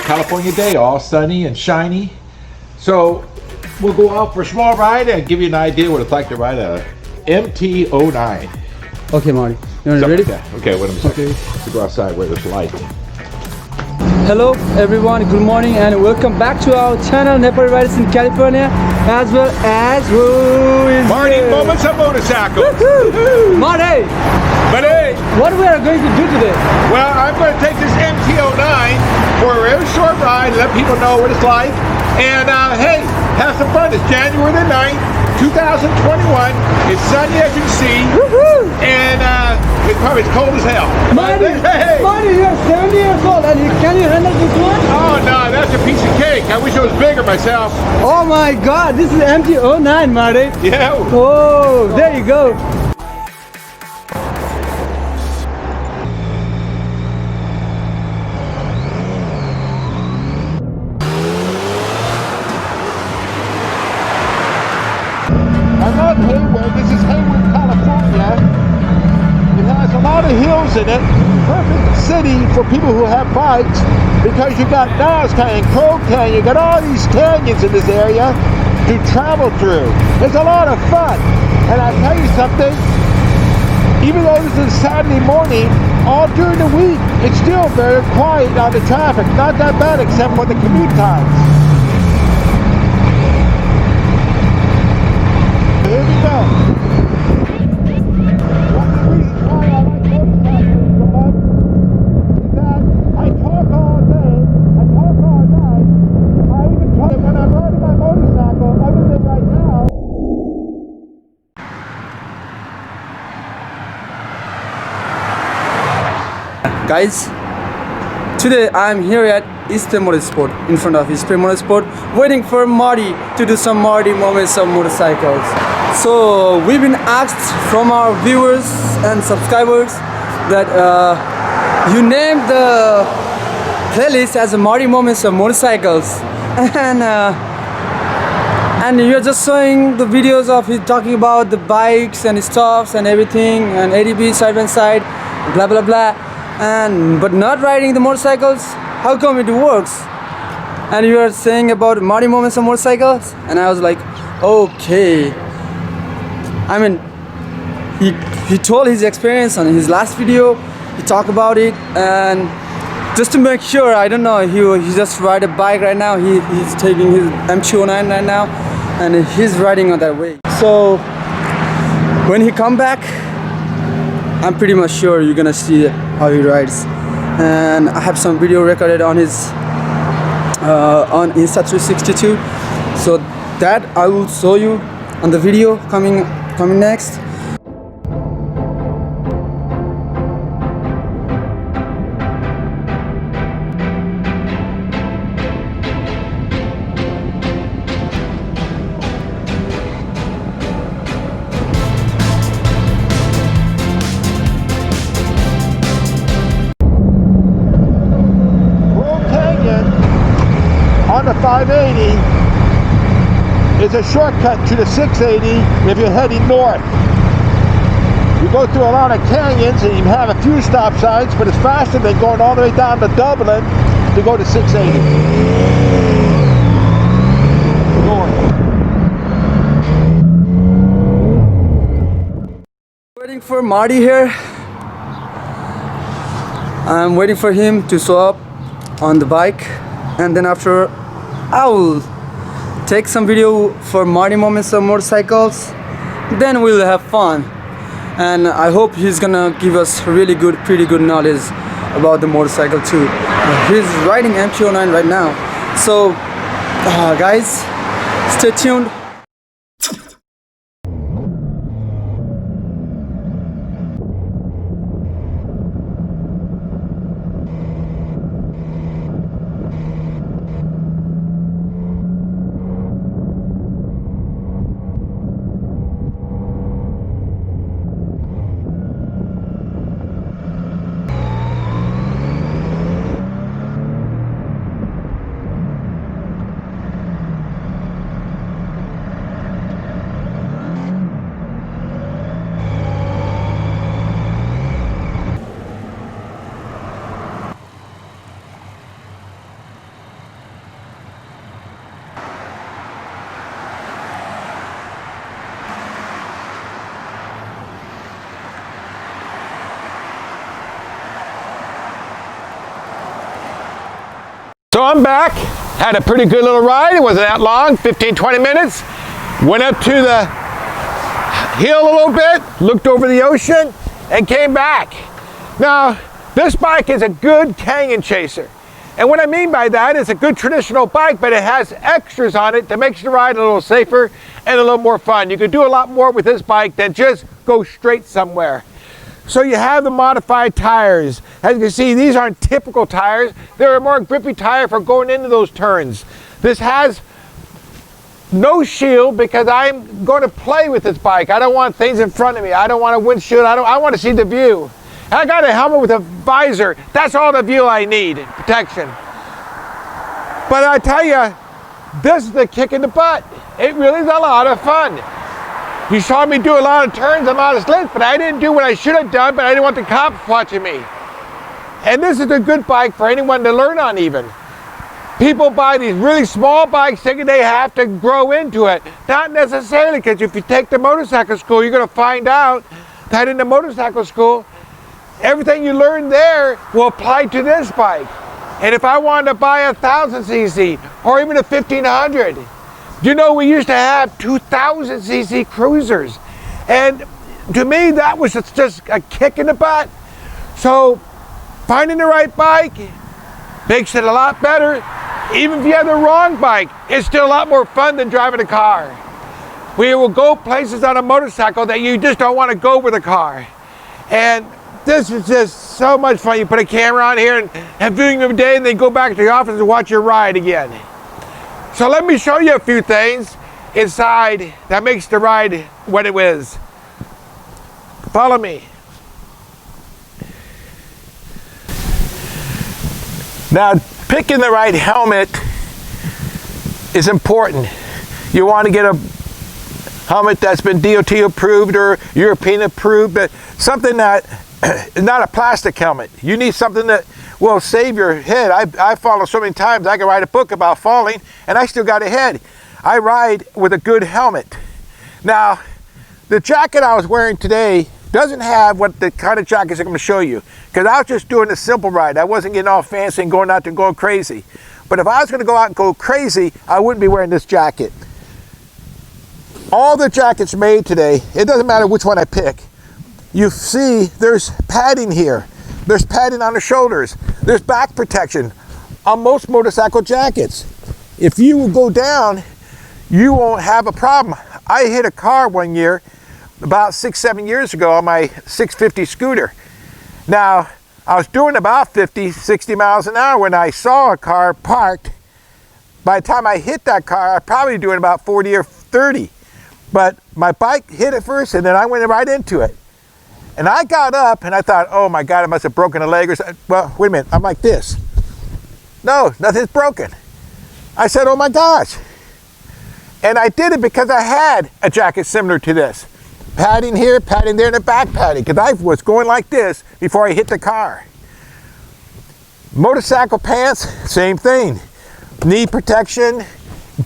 California day, all sunny and shiny. So we'll go out for a small ride and give you an idea what it's like to ride a MT-09. Okay, Marty. You ready? Okay, wait a minute. Okay. To go outside where there's light. Hello everyone, good morning and welcome back to our channel Nepali Riders in California, as well as who is Marty Moments on Motorcycles. Marty! What we are going to do today? Well, I'm going to take this MT-09 for a very short ride, let people know what it's like, and hey, have some fun. It's January the 9th, 2021. It's sunny as you can see, and it's probably cold as hell. Marty, you're 70 years old, and can you handle this one? Oh no, that's a piece of cake. I wish it was bigger myself. Oh my God, this is MT-09, Marty. Yeah. Oh, there you go. This is Hayward, California. It has a lot of hills in it. Perfect city for people who have bikes because you got Nas Canyon, Crow Canyon, you got all these canyons in this area to travel through. It's a lot of fun. And I'll tell you something, even though this is Saturday morning, all during the week, it's still very quiet on the traffic. Not that bad except for the commute times. Here we go. One of the reasons why I like motorcycling so much is that I talk all day, I talk all night. I even talk when I'm riding my motorcycle, other than right now. Guys, today I'm here at Eastern Motorsport, in front of Eastern Motorsport, waiting for Marty to do some Marty moments of motorcycles. So we've been asked from our viewers and subscribers that you named the playlist as a Marty moments of motorcycles, and you're just showing the videos of him talking about the bikes and stuffs and everything and ADB side by side, blah blah blah, but not riding the motorcycles. How come it works? And you are saying about Marty moments on motorcycles, and I was like, okay. I mean, he told his experience on his last video. He talked about it, and just to make sure, I don't know, he just ride a bike right now. He's taking his MT-09 right now, and he's riding on that way. So when he come back, I'm pretty much sure you're gonna see how he rides. And I have some video recorded on his on Insta362, so that I will show you on the video coming next. On the 580 is a shortcut to the 680 if you're heading north. You go through a lot of canyons and you have a few stop signs, but it's faster than going all the way down to Dublin to go to 680. North. Waiting for Marty here. I'm waiting for him to show up on the bike, and then after I will take some video for Marty moments of motorcycles. Then we'll have fun, and I hope he's gonna give us really good, pretty good knowledge about the motorcycle too. He's riding MT-09 right now, so guys, stay tuned. I'm back. Had a pretty good little ride. It wasn't that long, 15, 20 minutes. Went up to the hill a little bit, looked over the ocean, and came back. Now, this bike is a good canyon chaser. And what I mean by that is a good traditional bike, but it has extras on it that makes the ride a little safer and a little more fun. You can do a lot more with this bike than just go straight somewhere. So you have the modified tires. As you can see, these aren't typical tires. They're a more grippy tire for going into those turns. This has no shield because I'm going to play with this bike. I don't want things in front of me. I don't want a windshield. I want to see the view. And I got a helmet with a visor. That's all the view I need, protection. But I tell you, this is the kick in the butt. It really is a lot of fun. You saw me do a lot of turns, a lot of slits, but I didn't do what I should have done, but I didn't want the cops watching me. And this is a good bike for anyone to learn on even. People buy these really small bikes thinking they have to grow into it. Not necessarily, because if you take the motorcycle school, you're going to find out that in the motorcycle school, everything you learn there will apply to this bike. And if I wanted to buy a 1,000cc or even a 1,500, you know, we used to have 2,000cc cruisers. And to me, that was just a kick in the butt. So finding the right bike makes it a lot better. Even if you have the wrong bike, it's still a lot more fun than driving a car. We will go places on a motorcycle that you just don't want to go with a car. And this is just so much fun. You put a camera on here and have viewing of the day and then go back to the office and watch your ride again. So let me show you a few things inside that makes the ride what it is. Follow me. Now, picking the right helmet is important. You want to get a helmet that's been DOT approved or European approved, but something that is not a plastic helmet. You need something that will save your head. I've fallen so many times. I can write a book about falling and I still got a head. I ride with a good helmet. Now, the jacket I was wearing today doesn't have what the kind of jackets I'm going to show you, because I was just doing a simple ride. I wasn't getting all fancy and going out there and going crazy. But if I was going to go out and go crazy, I wouldn't be wearing this jacket. All the jackets made today, it doesn't matter which one I pick. You see there's padding here. There's padding on the shoulders. There's back protection on most motorcycle jackets. If you go down, you won't have a problem. I hit a car one year, about 6-7 years ago, on my 650 scooter. Now, I was doing about 50, 60 miles an hour when I saw a car parked. By the time I hit that car, I was probably doing about 40 or 30. But my bike hit it first and then I went right into it. And I got up and I thought, oh my God, I must have broken a leg or something. Well, wait a minute, I'm like this. No, nothing's broken. I said, oh my gosh. And I did it because I had a jacket similar to this. Padding here, padding there, and a back padding, because I was going like this before I hit the car. Motorcycle pants, same thing. Knee protection,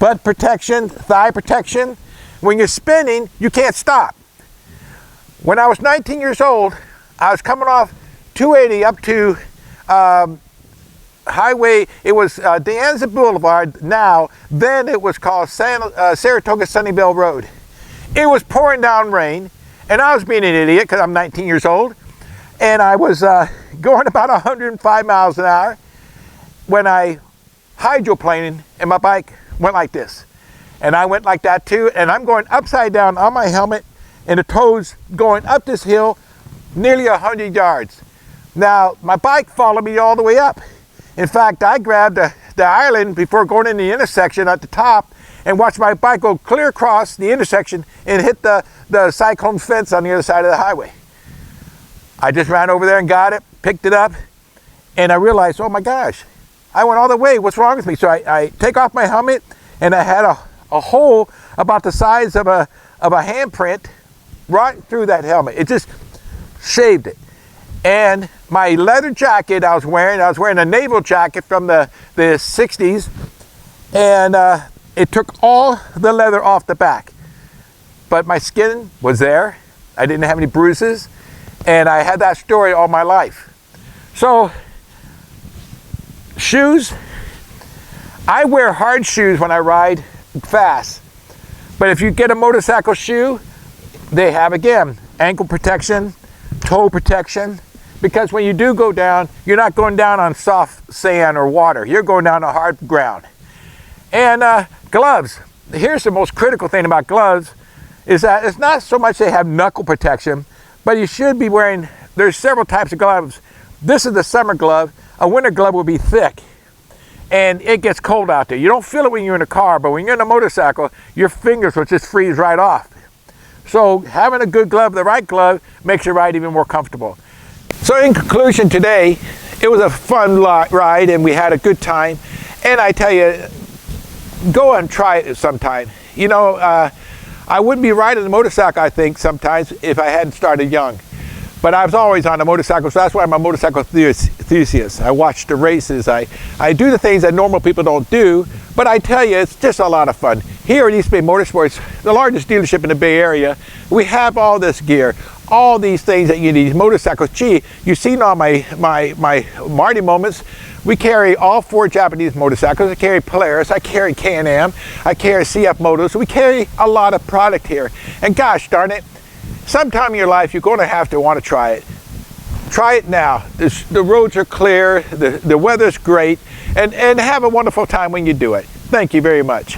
butt protection, thigh protection. When you're spinning, you can't stop. When I was 19 years old, I was coming off 280 up to highway. It was De Anza Boulevard now. Then it was called Saratoga Sunnyvale Road. It was pouring down rain, and I was being an idiot because I'm 19 years old. And I was going about 105 miles an hour when I hydroplaned and my bike went like this. And I went like that too, and I'm going upside down on my helmet and the toes going up this hill nearly 100 yards. Now, my bike followed me all the way up. In fact, I grabbed the island before going in the intersection at the top and watched my bike go clear across the intersection and hit the cyclone fence on the other side of the highway. I just ran over there and got it, picked it up, and I realized, oh my gosh, I went all the way, what's wrong with me? So I take off my helmet, and I had a hole about the size of a handprint right through that helmet. It just shaved it. And my leather jacket I was wearing a naval jacket from the 60s, and it took all the leather off the back. But my skin was there. I didn't have any bruises, and I had that story all my life. So, shoes, I wear hard shoes when I ride fast. But if you get a motorcycle shoe, they have, again, ankle protection, toe protection, because when you do go down, you're not going down on soft sand or water. You're going down on hard ground. And gloves. Here's the most critical thing about gloves, is that it's not so much they have knuckle protection, but you should be wearing, there's several types of gloves. This is the summer glove. A winter glove will be thick, and it gets cold out there. You don't feel it when you're in a car, but when you're in a motorcycle, your fingers will just freeze right off. So having a good glove, the right glove, makes your ride even more comfortable. So in conclusion today, it was a fun ride and we had a good time. And I tell you, go and try it sometime. You know, I wouldn't be riding a motorcycle, I think, sometimes if I hadn't started young. But I was always on a motorcycle, so that's why I'm a motorcycle enthusiast. I watch the races, I do the things that normal people don't do, but I tell you, it's just a lot of fun. Here at East Bay Motorsports, the largest dealership in the Bay Area, we have all this gear, all these things that you need, motorcycles. Gee, you've seen all my Marty moments. We carry all 4 Japanese motorcycles. I carry Polaris, I carry Can-Am, I carry CF Motos. We carry a lot of product here. And gosh darn it, sometime in your life you're going to have to want to try it. Try it now. The roads are clear, the weather's great, and have a wonderful time when you do it. Thank you very much.